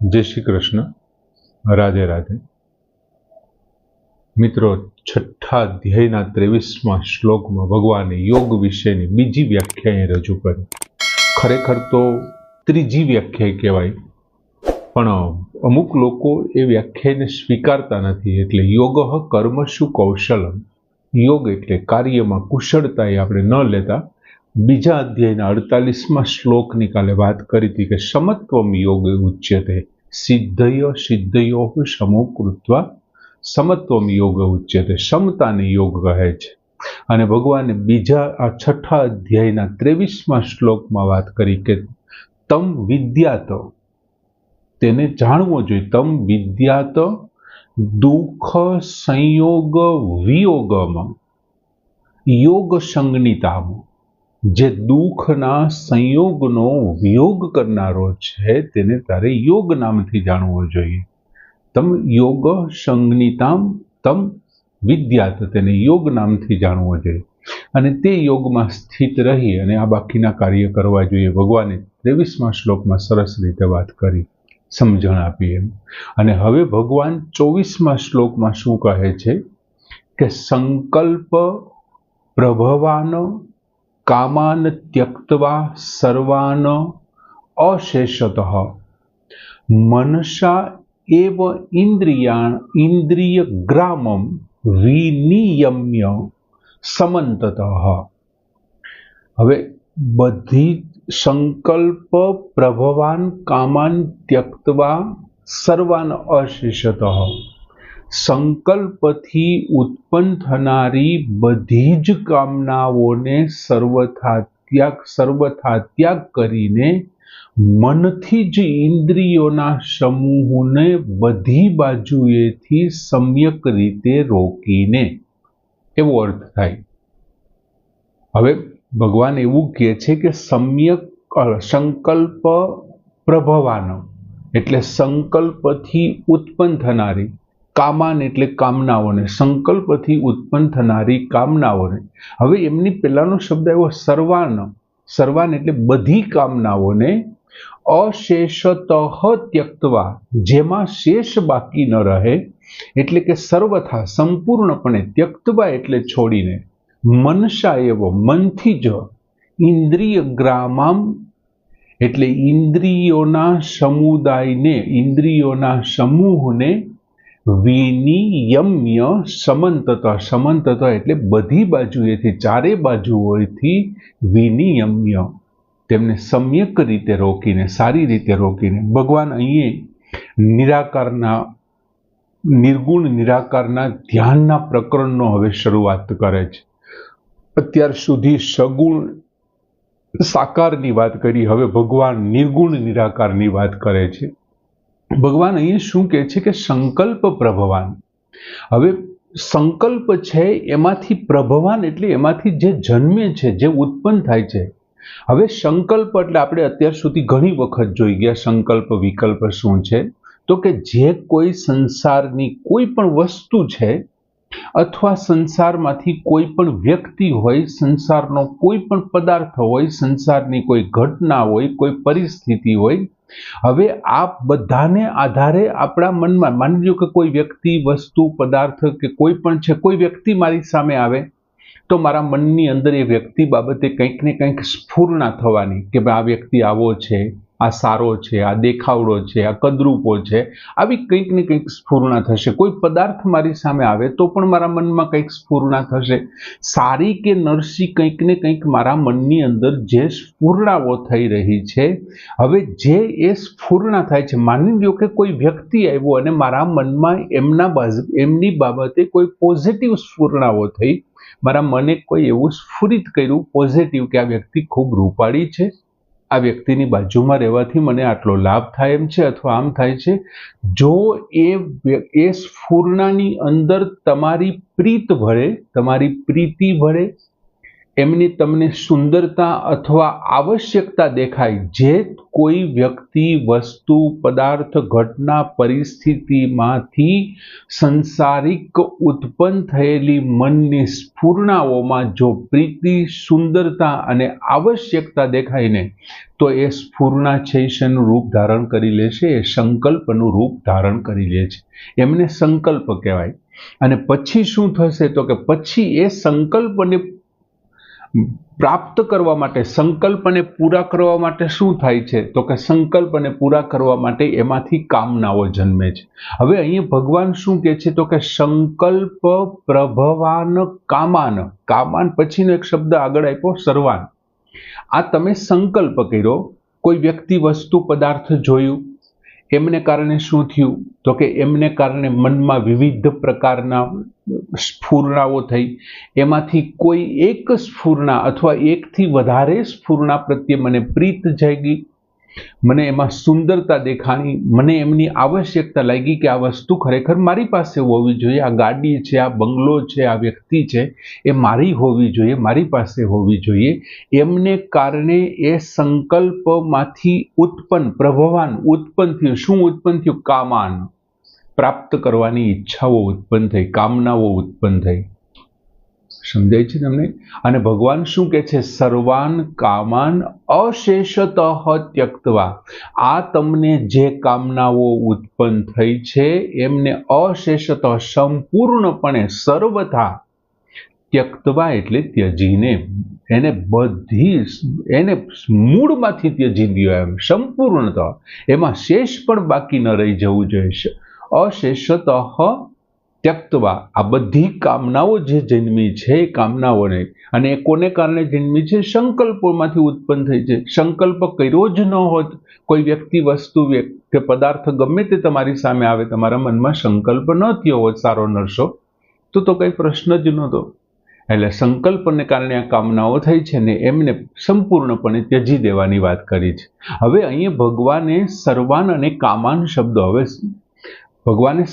जय श्री कृष्ण। राधे राधे। मित्रों, छठा अध्यायना 23मा श्लोकमां भगवाने योग विशेनी बीजी व्याख्या रजू करी। खरेखर तो त्रीजी व्याख्या कहेवाय, पण अमुक लोको ए व्याख्याने स्वीकारता नथी। एटले योगः कर्मसु कौशलम, योग एटले कार्यमां कुशलता ए आपणे न लेता बीजा अध्यायना 48मा श्लोकनी काले वात करी हती के समत्वम योग उच्यते, सिद्धयो सिद्धयोः समो कृत्वा समत्वम योग उच्यते, समताने योग कहे छे। अने भगवाने बीजा आ छठा अध्यायना 23मा श्लोकमां वात करी के तम विद्यात, तेने जाणवो जोईए। तम विद्यात दुख संयोग वियोगमां योग संज्ञितामां, जे दुखना संयोगनो वियोग करनारो छे तेने तारे योग नामथी जाणवो जोईए। तम योग संज्ञिताम तम विद्यात, तेने योग नामथी जाणवो जोईए अने ते योगमां स्थित रही अने आ बाकीना कार्य करवा जोईए। भगवाने 23मा श्लोकमां सरस रीते वात करी, समझण आपी एम। अने हवे भगवान 24मा श्लोकमां शुं कहे छे के संकल्प प्रभवान कामान त्यक्त्वा सर्वान अशेषतः मनसा एव इंद्रिय ग्रामम विनियम्य समन्ततः। हवे बधी संकल्प प्रभवान कामान त्यक्त्वा सर्वान अशेषतः, संकल्पथी उत्पन्न थनारी बधी ज कामनाओने सर्वथा त्याग करीने मनथी ज इंद्रियोना समूहने बधी बाजुएथी सम्यक रीते रोकीने, एवो अर्थ थाय। हवे भगवान एवुं कहे छे के सम्यक संकल्प प्रभवान एटले संकल्पथी उत्पन्न थनारी, कामान एटले कामनाओने, संकल्पथी उत्पन्न थनारी कामनाओने। हवे एमनी पहेलानो शब्द आव्यो सर्वान, सर्वान एटले बधी कामनाओने अशेषतः त्यक्त्वा, जेमां शेष बाकी न रहे, एटले के सर्वथा संपूर्णपणे, त्यक्त्वा एटले छोड़ीने, मनसा एव मनथी ज, इंद्रिय ग्रामाम एटले इंद्रियोना समुदायने, इंद्रियोना समूहने विनियम्य समन्ततः, समन्ततः एटले बधी बाजुएथी, चारे बाजुओथी विनियम्य, तेमने सम्यक रीते रोकीने, सारी रीते रोकीने। भगवान अहींये निराकारना, निर्गुण निराकारना ध्यानना प्रकरणनो हवे शरूआत करे छे। अत्यार सुधी सगुण साकारनी वात करी, हवे भगवान निर्गुण निराकारनी वात करे छे। भगवान अहीं शुं कहे छे के संकल्प प्रभवान, हवे संकल्प छे एमांथी प्रभवान एटले एमांथी जे जन्मे छे, जे उत्पन्न थाय छे। हवे संकल्प एटले आपणे अत्यार सुधी घणी वखत जोई गया संकल्प विकल्प शुं छे, तो के जे कोई संसारनी कोई पण वस्तु छे अथवा संसारमांथी कोई पण व्यक्ति होय, संसारनो कोई पण पदार्थ होय, संसारनी कोई घटना होय, कोई परिस्थिति होय, हवे आ बधाने आधारे आपणा मनमा मानी लो के कोई व्यक्ति वस्तु पदार्थ के कोई पण छे, कोई व्यक्ति मारी सामे आवे तो मारा मननी अंदर ए व्यक्ति बाबते कंईक ने कंईक स्फुरणा थवानी के भाई आ व्यक्ति आवो छे, आ सारो छे, आ देखावड़ो छे, आ कदरूपो छे, आवी कंईक ने कंईक स्फुरणा थशे। कोई पदार्थ मारी सामे आवे तो पण मारा मनमा कंईक स्फुरणा थशे। सारी के नरसी कंईक ने कंईक मारा मननी अंदर जे स्फुरणाओ थई रही छे, हवे जे ए स्फुरणा थाय छे, मानी लो के कोई व्यक्ति आव्यो अने मारा मनमा एमनी बाबते कोई पॉजिटिव स्फुरणाओ थई, मारा मने कोई एवुं स्फुरित कर्युं पॉजिटिव के आ व्यक्ति खूब रूपाળી छे, आ व्यक्तिनी बाजुमां रहेवाथी मने आटलो लाभ थाय एम छे अथवा आम थाय छे। जो ए स्फुरणानी अंदर तमारी प्रीत भळे, तमारी प्रीति भळे, એમની તમને સુંદરતા અથવા આવશ્યકતા દેખાય, જે કોઈ વ્યક્તિ, વસ્તુ, પદાર્થ, ઘટના, પરિસ્થિતિમાંથી સંસારિક ઉત્પન્ન થયેલી મનની સ્ફુરણાઓમાં જો પ્રીતિ, સુંદરતા અને આવશ્યકતા દેખાય ને, તો એ સ્ફુરણા છે શેનું રૂપ ધારણ કરી લે છે? એ સંકલ્પનું રૂપ ધારણ કરી લે છે. એમને સંકલ્પ કહેવાય. અને પછી શું થશે? તો કે પછી એ સંકલ્પને પ્રાપ્ત કરવા માટે, સંકલ્પને પૂરા કરવા માટે શું થાય છે? તો કે સંકલ્પને પૂરા કરવા માટે એમાંથી કામનાઓ જન્મે છે. હવે અહીંયા ભગવાન શું કહે છે? તો કે સંકલ્પ પ્રભવાન કામાન. કામાન પછીનો એક શબ્દ આગળ આપ્યો સર્વાન. આ તમે સંકલ્પ કર્યો, કોઈ વ્યક્તિ, વસ્તુ, પદાર્થ જોયું, એમને કારણે શું થયું? તો કે એમને કારણે મનમાં વિવિધ પ્રકારના સ્ફુરણાઓ થઈ. એમાંથી કોઈ એક સ્ફુરણા અથવા એકથી વધારે સ્ફુરણા પ્રત્યે મને પ્રીત જાગી, મને એમાં સુંદરતા દેખાણી, મને એમની આવશ્યકતા લાગી કે આ વસ્તુ ખરેખર મારી પાસે હોવી જોઈએ, આ ગાડી છે, આ બંગલો છે, આ વ્યક્તિ છે, એ મારી હોવી જોઈએ, મારી પાસે હોવી જોઈએ. એમને કારણે એ સંકલ્પમાંથી ઉત્પન્ન, પ્રભવાન ઉત્પન્ન થયું. શું ઉત્પન્ન થયું? કામાન. પ્રાપ્ત કરવાની ઈચ્છાઓ ઉત્પન્ન થઈ, કામનાઓ ઉત્પન્ન થઈ. સમજાય છે તમને? અને ભગવાન શું કહે છે? સર્વાન કામાન અશેષતઃ ત્યક્તવા. આ તમને જે કામનાઓ ઉત્પન્ન થઈ છે એમને અશેષતઃ, સંપૂર્ણપણે, સર્વથા, ત્યક્તવા એટલે ત્યજીને, એને બધી, એને મૂળમાંથી ત્યજી દો, એમ સંપૂર્ણતઃ, એમાં શેષ પણ બાકી ન રહી જવું જોઈએ. અશેષતઃ ત્યક્તવા. આ બધી કામનાઓ જે જન્મી છે એ કામનાઓને, અને એ કોને કારણે જન્મી છે? સંકલ્પોમાંથી ઉત્પન્ન થઈ છે. સંકલ્પ કર્યો જ ન હોત, કોઈ વ્યક્તિ, વસ્તુ કે પદાર્થ ગમે તે તમારી સામે આવે, તમારા મનમાં સંકલ્પ ન થયો હોત સારો નરસો, તો કઈ પ્રશ્ન જ નહોતો. એટલે સંકલ્પને કારણે આ કામનાઓ થઈ છે ને એમને સંપૂર્ણપણે ત્યજી દેવાની વાત કરી છે. હવે અહીંયા ભગવાને સર્વાન અને કામાન શબ્દો, હવે ભગવાને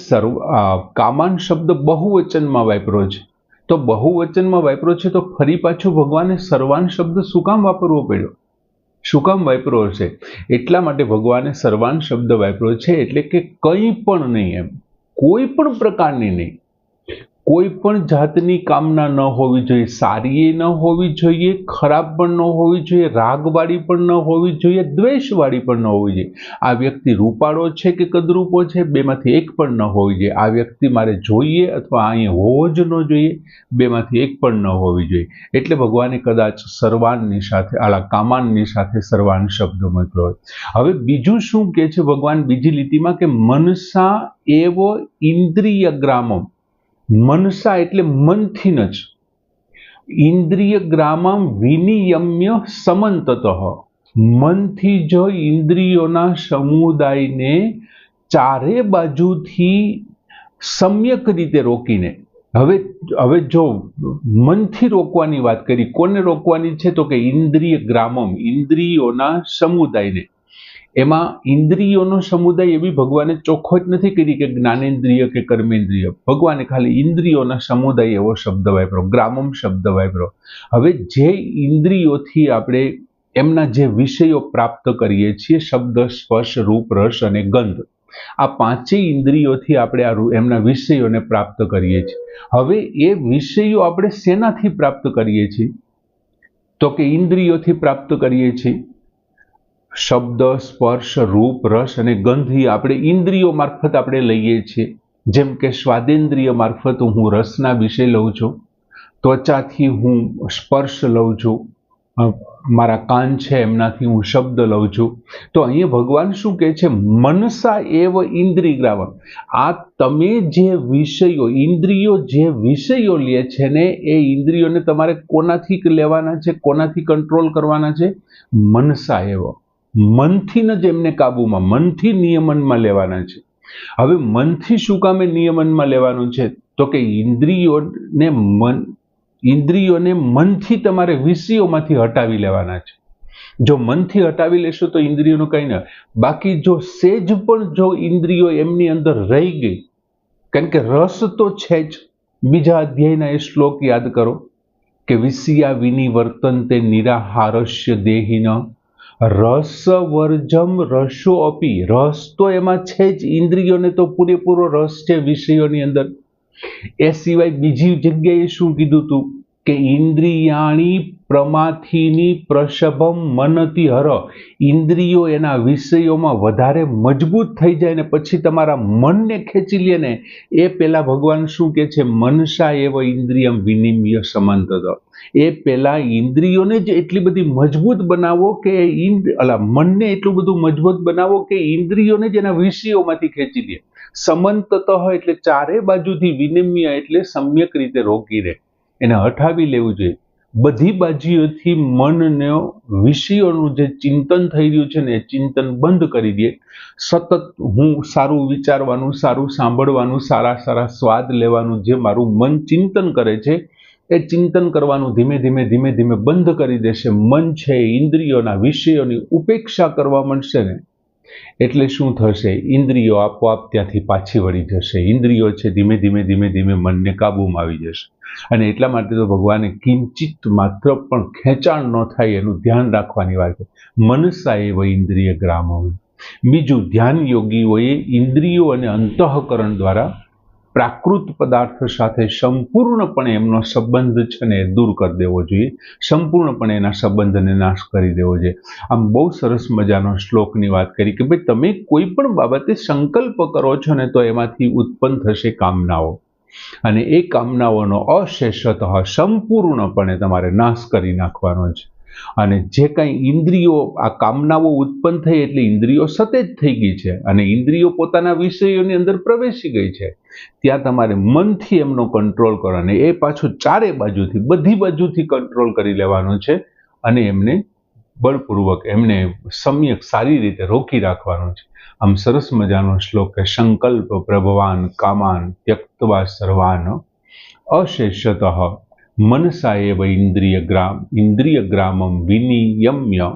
કામાન શબ્દ બહુવચનમાં વાપર્યો છે. તો બહુવચનમાં વાપર્યો છે તો ફરી પાછું ભગવાને સર્વાન શબ્દ શું કામ વાપરવો પડ્યો? શું કામ વાપર્યો છે? એટલા માટે ભગવાને સર્વાન શબ્દ વાપર્યો છે, એટલે કે કંઈ પણ નહીં, એમ કોઈ પણ પ્રકારની નહીં, કોઈ પણ જાતની કામના ન હોવી જોઈએ. સારી ન હોવી જોઈએ, ખરાબ પણ ન હોવી જોઈએ, રાગવાળી પણ ન હોવી જોઈએ, દ્વેષવાળી પણ ન હોવી જોઈએ. આ વ્યક્તિ રૂપાળો છે કે કદરૂપો છે, બેમાંથી એક પણ ન હોવી જોઈએ. આ વ્યક્તિ મારે જોઈએ અથવા અહીંયા હોવો જ ન જોઈએ, બેમાંથી એક પણ ન હોવી જોઈએ. એટલે ભગવાને કદાચ સર્વાનની સાથે, આલા કામાનની સાથે સર્વાન શબ્દ મોકલ્યો. હવે બીજું શું કહે છે ભગવાન બીજી લીટીમાં? કે મનસા એવ ઇન્દ્રિય ગ્રામમ. મનસા એટલે મનથી જ, ઇન્દ્રિય ગ્રામમ વિનિયમ્ય સમંતતઃ. મનથી જો ઇન્દ્રિયોના સમુદાયને ચારે બાજુથી સમ્યક રીતે રોકીને, હવે જો મનથી રોકવાની વાત કરી, કોને રોકવાની છે? તો કે ઇન્દ્રિય ગ્રામમ, ઇન્દ્રિયોના સમુદાયને. એમાં ઇન્દ્રિયોનો સમુદાય એવી ભગવાને ચોખ્ખો જ નથી કરી કે જ્ઞાનેન્દ્રિય કે કર્મેન્દ્રિય. ભગવાને ખાલી ઇન્દ્રિયોના સમુદાય એવો શબ્દ વાપરો, ગ્રામમ શબ્દ વાપરો. હવે જે ઇન્દ્રિયોથી આપણે એમના જે વિષયો પ્રાપ્ત કરીએ છીએ, શબ્દ, સ્પર્શ, રૂપ, રસ અને ગંધ, આ પાંચેય ઇન્દ્રિયોથી આપણે એમના વિષયોને પ્રાપ્ત કરીએ છીએ. હવે એ વિષયો આપણે શેનાથી પ્રાપ્ત કરીએ છીએ? તો કે ઇન્દ્રિયોથી પ્રાપ્ત કરીએ છીએ. શબ્દ, સ્પર્શ, રૂપ, રસ અને ગંધ આપણે ઇન્દ્રિયો મારફત આપણે લઈએ છીએ. જેમ કે સ્વાદેન્દ્રિય મારફત હું રસના વિષય લઉં છું, ત્વચાથી હું સ્પર્શ લઉં છું, મારા કાન છે એમનાથી હું શબ્દ લઉં છું. તો અહીંયા ભગવાન શું કહે છે? મનસા એવ ઇન્દ્રિય ગ્રામમ. આ તમે જે વિષયો, ઇન્દ્રિયો જે વિષયો લે છે ને, એ ઇન્દ્રિયોને તમારે કોનાથી લેવાના છે, કોનાથી કંટ્રોલ કરવાના છે? મનસા એવ. મનથી જ એમને કાબુમાં, મનથી નિયમનમાં લેવાના છે. હવે મનથી શું કામે નિયમનમાં લેવાનું છે? તો કે ઇન્દ્રિયોને મનથી તમારે વિષયોમાંથી હટાવી લેવાના છે. જો મનથી હટાવી લેશો તો ઇન્દ્રિયોનું કંઈ ન. બાકી જો સેજ પણ જો ઇન્દ્રિયો એમની અંદર રહી ગઈ, કારણ કે રસ તો છે જ. બીજા અધ્યાયના એ શ્લોક યાદ કરો, કે વિષયા વિનિવર્તન્તે નિરાહારસ્ય દેહિન રસવર્જમ રસો અપી, રસ તો એમાં છે જ, ઇન્દ્રિયોને તો પૂરેપૂરો રસ છે વિષયોની અંદર. એ સિવાય બીજી જગ્યાએ શું કીધું તું કે ઇન્દ્રિયાણી પ્રમાથીની પ્રસભમ મનતી હર, ઇન્દ્રિયો એના વિષયોમાં વધારે મજબૂત થઈ જાય ને પછી તમારા મનને ખેંચી લે ને, એ પેલા ભગવાન શું કે છે, મનસા એવ ઇન્દ્રિયમ વિનિમ્ય સમંતત, એ પેલા ઇન્દ્રિયોને જ એટલી બધી મજબૂત બનાવો કે મનને એટલું બધું મજબૂત બનાવો કે ઇન્દ્રિયોને જ એના વિષયોમાંથી ખેંચી લે. સમંતત એટલે ચારે બાજુથી, વિનિમ્ય એટલે સમ્યક રીતે રોકી રહે, એને હટાવી લેવું જોઈએ. બધી બાજુઓથી મનને વિષયોનું જે ચિંતન થઈ રહ્યું છે ને એ ચિંતન બંધ કરી દે. સતત હું સારું વિચારવાનું, સારું સાંભળવાનું, સારા સારા સ્વાદ લેવાનું જે મારું મન ચિંતન કરે છે એ ચિંતન કરવાનું ધીમે ધીમે બંધ કરી દેશે. મન છે ઇન્દ્રિયોના વિષયોની ઉપેક્ષા કરવા માંડશે ને એટલે શું થશે, ઇન્દ્રિયો આપોઆપ ત્યાંથી પાછી વળી જશે. ઇન્દ્રિયો છે ધીમે ધીમે મનને કાબૂમાં આવી જશે. અને એટલા માટે તો ભગવાને કિંચિત માત્ર પણ ખેંચાણ ન થાય એનું ધ્યાન રાખવાની વાત છે. મનસા એવ ઇન્દ્રિય ગ્રામ. બીજું, ધ્યાન યોગીઓએ ઇન્દ્રિયો અને અંતઃકરણ દ્વારા પ્રાકૃત પદાર્થ સાથે સંપૂર્ણપણે એમનો સંબંધ છે ને દૂર કરી દેવો જોઈએ, સંપૂર્ણપણે એના સંબંધને નાશ કરી દેવો જોઈએ. આમ બહુ સરસ મજાનો શ્લોકની વાત કરી કે ભાઈ તમે કોઈ પણ બાબતે સંકલ્પ કરો છો ને તો એમાંથી ઉત્પન્ન થશે કામનાઓ, અને એ કામનાઓનો અશેષતઃ સંપૂર્ણપણે તમારે નાશ કરી નાખવાનો છે. અને જે કાંઈ ઇન્દ્રિયો, આ કામનાઓ ઉત્પન્ન થઈ એટલે ઇન્દ્રિયો સતેજ થઈ ગઈ છે અને ઇન્દ્રિયો પોતાના વિષયોની અંદર પ્રવેશી ગઈ છે. ત્યાં તમારે મનથી એમનો કંટ્રોલ કરવાનો, એ પાછું ચારે બાજુથી, બધી બાજુથી કંટ્રોલ કરી લેવાનો છે અને એમને બળપૂર્વક, એમને સમ્યક સારી રીતે રોકી રાખવાનો છે. આમ સરસ મજાનો શ્લોક કે સંકલ્પ પ્રભવાન કામાન ત્યક્ત્વા સર્વાન અશેષતઃ મનસા એવ ઇન્દ્રિય ગ્રામમ વિનિયમ્ય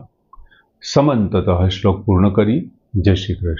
સમંતતઃ. શ્લોક પૂર્ણ કરી. જય શ્રી કૃષ્ણ.